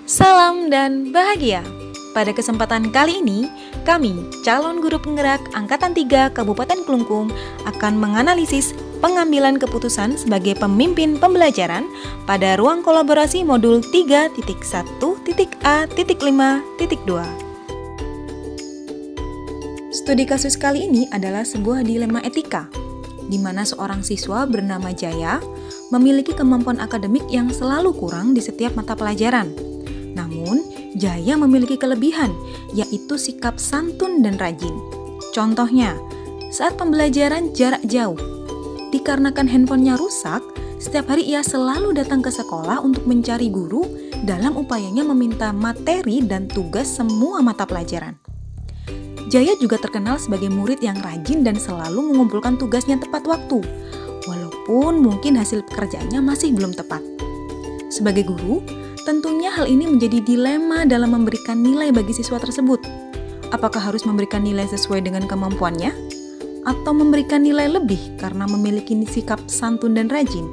Salam dan bahagia. Pada kesempatan kali ini, kami, calon guru penggerak Angkatan 3 Kabupaten Klungkung, akan menganalisis pengambilan keputusan sebagai pemimpin pembelajaran pada ruang kolaborasi modul 3.1.A.5.2. Studi kasus kali ini adalah sebuah dilema etika, di mana seorang siswa bernama Jaya memiliki kemampuan akademik yang selalu kurang di setiap mata pelajaran. Namun, Jaya memiliki kelebihan, yaitu sikap santun dan rajin. Contohnya, saat pembelajaran jarak jauh, dikarenakan handphonenya rusak, setiap hari ia selalu datang ke sekolah untuk mencari guru dalam upayanya meminta materi dan tugas semua mata pelajaran. Jaya juga terkenal sebagai murid yang rajin dan selalu mengumpulkan tugasnya tepat waktu, walaupun mungkin hasil pekerjaannya masih belum tepat. Sebagai guru, tentunya hal ini menjadi dilema dalam memberikan nilai bagi siswa tersebut. Apakah harus memberikan nilai sesuai dengan kemampuannya? Atau memberikan nilai lebih karena memiliki sikap santun dan rajin?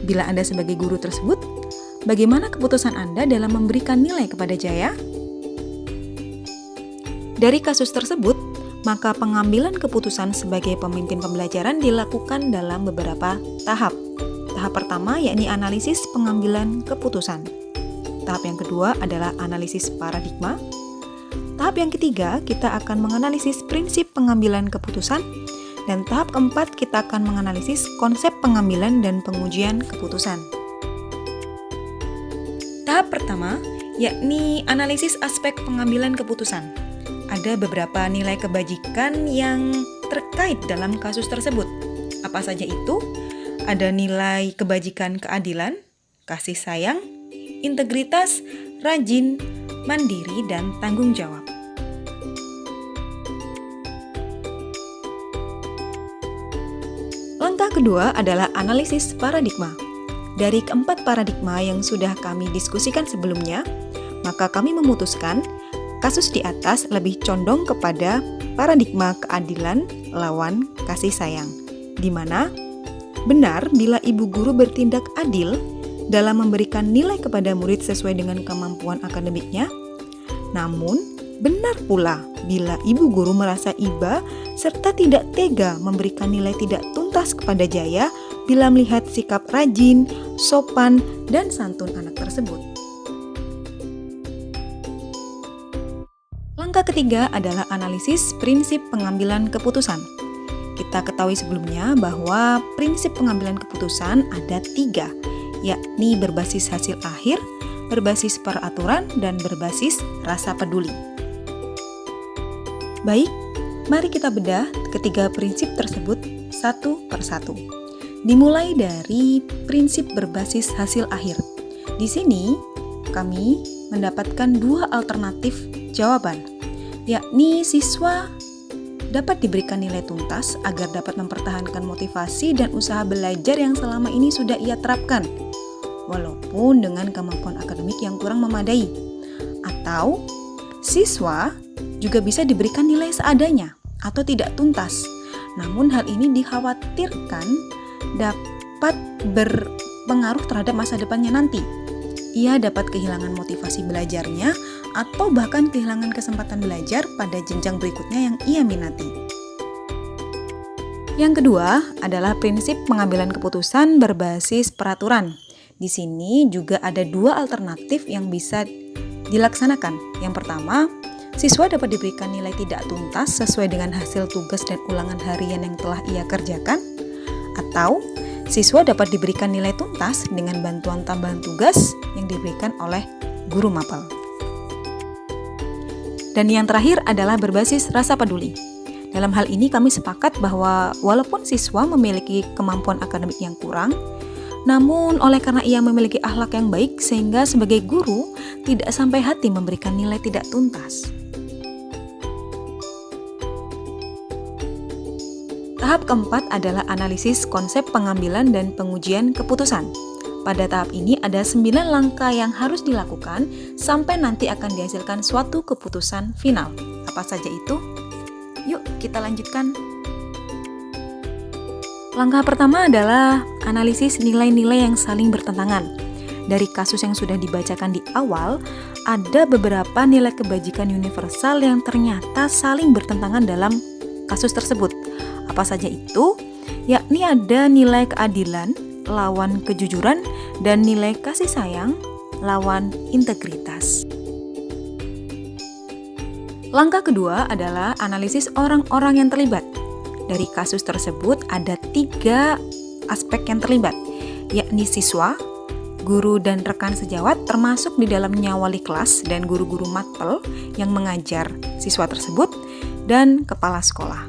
Bila Anda sebagai guru tersebut, bagaimana keputusan Anda dalam memberikan nilai kepada Jaya? Dari kasus tersebut, maka pengambilan keputusan sebagai pemimpin pembelajaran dilakukan dalam beberapa tahap. Tahap pertama yakni analisis pengambilan keputusan. Tahap yang kedua adalah analisis paradigma. Tahap yang ketiga, kita akan menganalisis prinsip pengambilan keputusan. Dan tahap keempat, kita akan menganalisis konsep pengambilan dan pengujian keputusan. Tahap pertama yakni analisis aspek pengambilan keputusan. Ada beberapa nilai kebajikan yang terkait dalam kasus tersebut. Apa saja itu? Ada nilai kebajikan keadilan, kasih sayang, integritas, rajin, mandiri, dan tanggung jawab. Langkah kedua adalah analisis paradigma. Dari keempat paradigma yang sudah kami diskusikan sebelumnya, maka kami memutuskan kasus di atas lebih condong kepada paradigma keadilan lawan kasih sayang, di mana benar bila ibu guru bertindak adil dalam memberikan nilai kepada murid sesuai dengan kemampuan akademiknya. Namun, benar pula bila ibu guru merasa iba serta tidak tega memberikan nilai tidak tuntas kepada Jaya bila melihat sikap rajin, sopan, dan santun anak tersebut. Langkah ketiga adalah analisis prinsip pengambilan keputusan. Kita ketahui sebelumnya bahwa prinsip pengambilan keputusan ada 3, yakni berbasis hasil akhir, berbasis peraturan, dan berbasis rasa peduli. Baik, mari kita bedah ketiga prinsip tersebut satu persatu. Dimulai dari prinsip berbasis hasil akhir. Di sini, kami mendapatkan 2 alternatif jawaban, yakni siswa dapat diberikan nilai tuntas agar dapat mempertahankan motivasi dan usaha belajar yang selama ini sudah ia terapkan, walaupun dengan kemampuan akademik yang kurang memadai. Atau, siswa juga bisa diberikan nilai seadanya atau tidak tuntas. Namun hal ini dikhawatirkan dapat berpengaruh terhadap masa depannya nanti. Ia dapat kehilangan motivasi belajarnya atau bahkan kehilangan kesempatan belajar pada jenjang berikutnya yang ia minati. Yang kedua adalah prinsip pengambilan keputusan berbasis peraturan. Di sini juga ada 2 alternatif yang bisa dilaksanakan. Yang pertama, siswa dapat diberikan nilai tidak tuntas sesuai dengan hasil tugas dan ulangan harian yang telah ia kerjakan, atau siswa dapat diberikan nilai tuntas dengan bantuan tambahan tugas yang diberikan oleh guru mapel. Dan yang terakhir adalah berbasis rasa peduli. Dalam hal ini kami sepakat bahwa walaupun siswa memiliki kemampuan akademik yang kurang, namun oleh karena ia memiliki akhlak yang baik sehingga sebagai guru tidak sampai hati memberikan nilai tidak tuntas. Tahap keempat adalah analisis konsep pengambilan dan pengujian keputusan. Pada tahap ini ada 9 langkah yang harus dilakukan sampai nanti akan dihasilkan suatu keputusan final. Apa saja itu? Yuk kita lanjutkan. Langkah pertama adalah analisis nilai-nilai yang saling bertentangan. Dari kasus yang sudah dibacakan di awal, ada beberapa nilai kebajikan universal yang ternyata saling bertentangan dalam kasus tersebut. Apa saja itu? Yakni ada nilai keadilan lawan kejujuran dan nilai kasih sayang lawan integritas. Langkah kedua adalah analisis orang-orang yang terlibat. Dari kasus tersebut ada 3 aspek yang terlibat, yakni siswa, guru dan rekan sejawat, termasuk di dalamnya wali kelas dan guru-guru matpel yang mengajar siswa tersebut, dan kepala sekolah.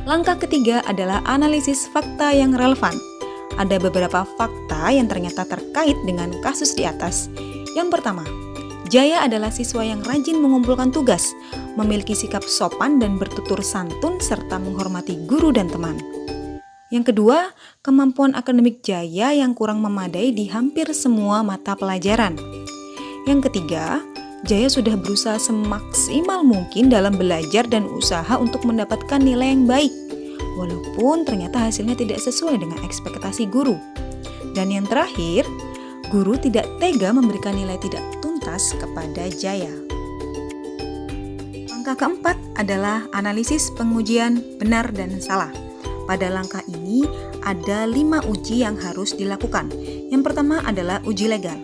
Langkah ketiga adalah analisis fakta yang relevan. Ada beberapa fakta yang ternyata terkait dengan kasus di atas. Yang pertama, Jaya adalah siswa yang rajin mengumpulkan tugas, memiliki sikap sopan dan bertutur santun, serta menghormati guru dan teman. Yang kedua, kemampuan akademik Jaya yang kurang memadai di hampir semua mata pelajaran. Yang ketiga, Jaya sudah berusaha semaksimal mungkin dalam belajar dan usaha untuk mendapatkan nilai yang baik, walaupun ternyata hasilnya tidak sesuai dengan ekspektasi guru. Dan yang terakhir, guru tidak tega memberikan nilai tidak tuntas kepada Jaya. Langkah keempat adalah analisis pengujian benar dan salah. Pada langkah ini ada 5 uji yang harus dilakukan. Yang pertama adalah uji legal.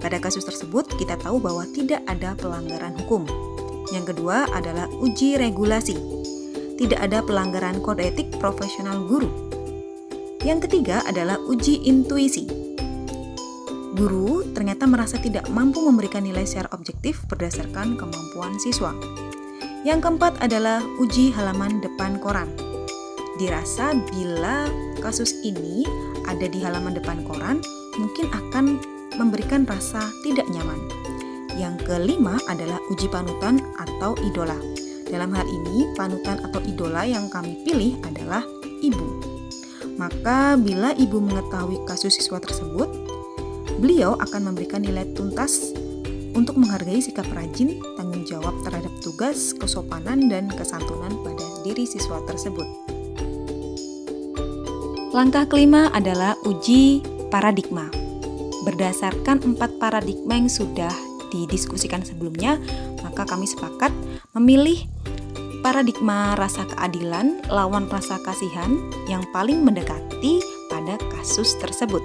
Pada kasus tersebut kita tahu bahwa tidak ada pelanggaran hukum. Yang kedua adalah uji regulasi. Tidak ada pelanggaran kode etik profesional guru. Yang ketiga adalah uji intuisi. Guru ternyata merasa tidak mampu memberikan nilai secara objektif berdasarkan kemampuan siswa. Yang keempat adalah uji halaman depan koran. Dirasa bila kasus ini ada di halaman depan koran, mungkin akan memberikan rasa tidak nyaman. Yang kelima adalah uji panutan atau idola. Dalam hal ini, panutan atau idola yang kami pilih adalah ibu. Maka bila ibu mengetahui kasus siswa tersebut, beliau akan memberikan nilai tuntas untuk menghargai sikap rajin, tanggung jawab terhadap tugas, kesopanan, dan kesantunan pada diri siswa tersebut. Langkah kelima adalah uji paradigma. Berdasarkan 4 paradigma yang sudah didiskusikan sebelumnya, maka kami sepakat memilih paradigma rasa keadilan lawan rasa kasihan yang paling mendekati pada kasus tersebut.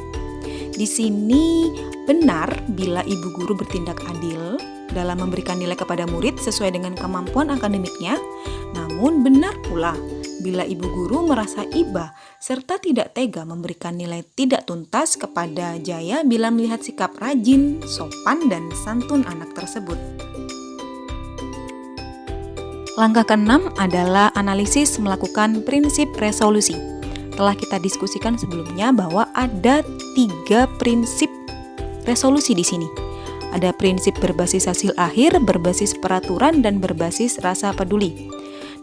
Di sini benar bila ibu guru bertindak adil dalam memberikan nilai kepada murid sesuai dengan kemampuan akademiknya, namun benar pula bila ibu guru merasa iba serta tidak tega memberikan nilai tidak tuntas kepada Jaya bila melihat sikap rajin, sopan, dan santun anak tersebut. Langkah ke-6 adalah analisis melakukan prinsip resolusi. Telah kita diskusikan sebelumnya bahwa ada 3 prinsip resolusi di sini. Ada prinsip berbasis hasil akhir, berbasis peraturan, dan berbasis rasa peduli.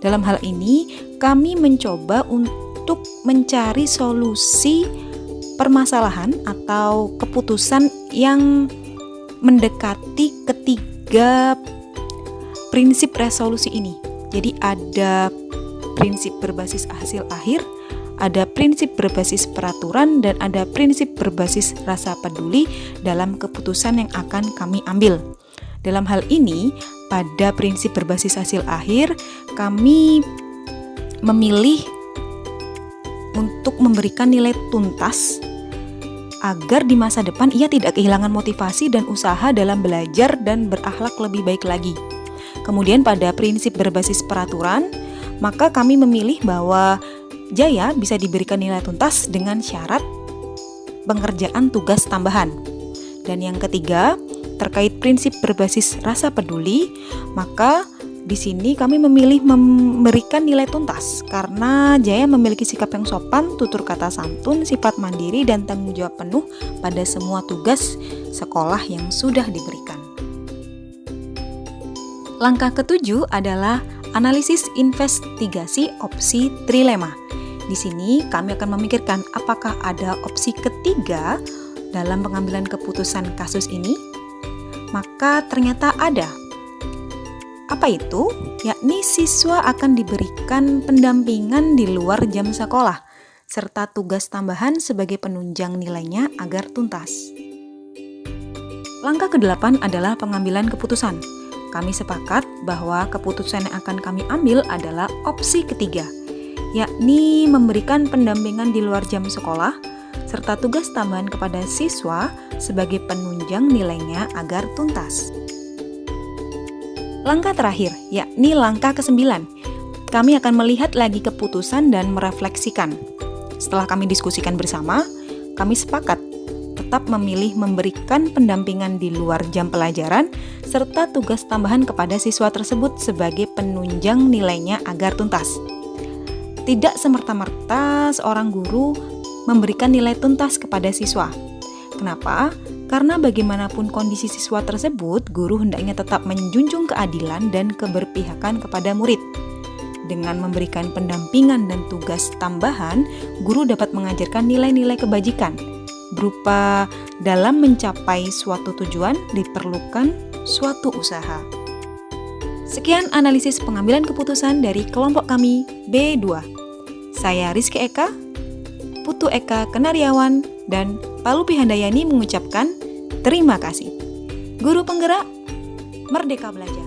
Dalam hal ini, kami mencoba untuk mencari solusi permasalahan atau keputusan yang mendekati ketiga prinsip resolusi ini. Jadi ada prinsip berbasis hasil akhir, ada prinsip berbasis peraturan, dan ada prinsip berbasis rasa peduli dalam keputusan yang akan kami ambil. Dalam hal ini, pada prinsip berbasis hasil akhir, kami memilih untuk memberikan nilai tuntas agar di masa depan ia tidak kehilangan motivasi dan usaha dalam belajar dan berakhlak lebih baik lagi. Kemudian pada prinsip berbasis peraturan, maka kami memilih bahwa Jaya bisa diberikan nilai tuntas dengan syarat pengerjaan tugas tambahan. Dan yang ketiga, terkait prinsip berbasis rasa peduli, maka di sini kami memilih memberikan nilai tuntas karena Jaya memiliki sikap yang sopan, tutur kata santun, sifat mandiri, dan tanggung jawab penuh pada semua tugas sekolah yang sudah diberikan. Langkah ke-7 adalah analisis investigasi opsi trilema. Di sini kami akan memikirkan apakah ada opsi ketiga dalam pengambilan keputusan kasus ini. Maka ternyata ada. Apa itu? Yakni siswa akan diberikan pendampingan di luar jam sekolah. serta tugas tambahan sebagai penunjang nilainya agar tuntas. Langkah ke-8 adalah pengambilan keputusan. Kami sepakat bahwa keputusan yang akan kami ambil adalah opsi ketiga, yakni memberikan pendampingan di luar jam sekolah, serta tugas tambahan kepada siswa sebagai penunjang nilainya agar tuntas. Langkah terakhir, yakni langkah ke-9. Kami akan melihat lagi keputusan dan merefleksikan. Setelah kami diskusikan bersama, kami sepakat tetap memilih memberikan pendampingan di luar jam pelajaran serta tugas tambahan kepada siswa tersebut sebagai penunjang nilainya agar tuntas. Tidak semerta-merta seorang guru memberikan nilai tuntas kepada siswa. Kenapa? Karena bagaimanapun kondisi siswa tersebut, guru hendaknya tetap menjunjung keadilan dan keberpihakan kepada murid. Dengan memberikan pendampingan dan tugas tambahan, guru dapat mengajarkan nilai-nilai kebajikan, berupa dalam mencapai suatu tujuan diperlukan suatu usaha. Sekian analisis pengambilan keputusan dari kelompok kami B2. Saya Rizky Eka, Putu Eka Kenariawan, dan Palupi Handayani mengucapkan terima kasih. Guru penggerak, merdeka belajar.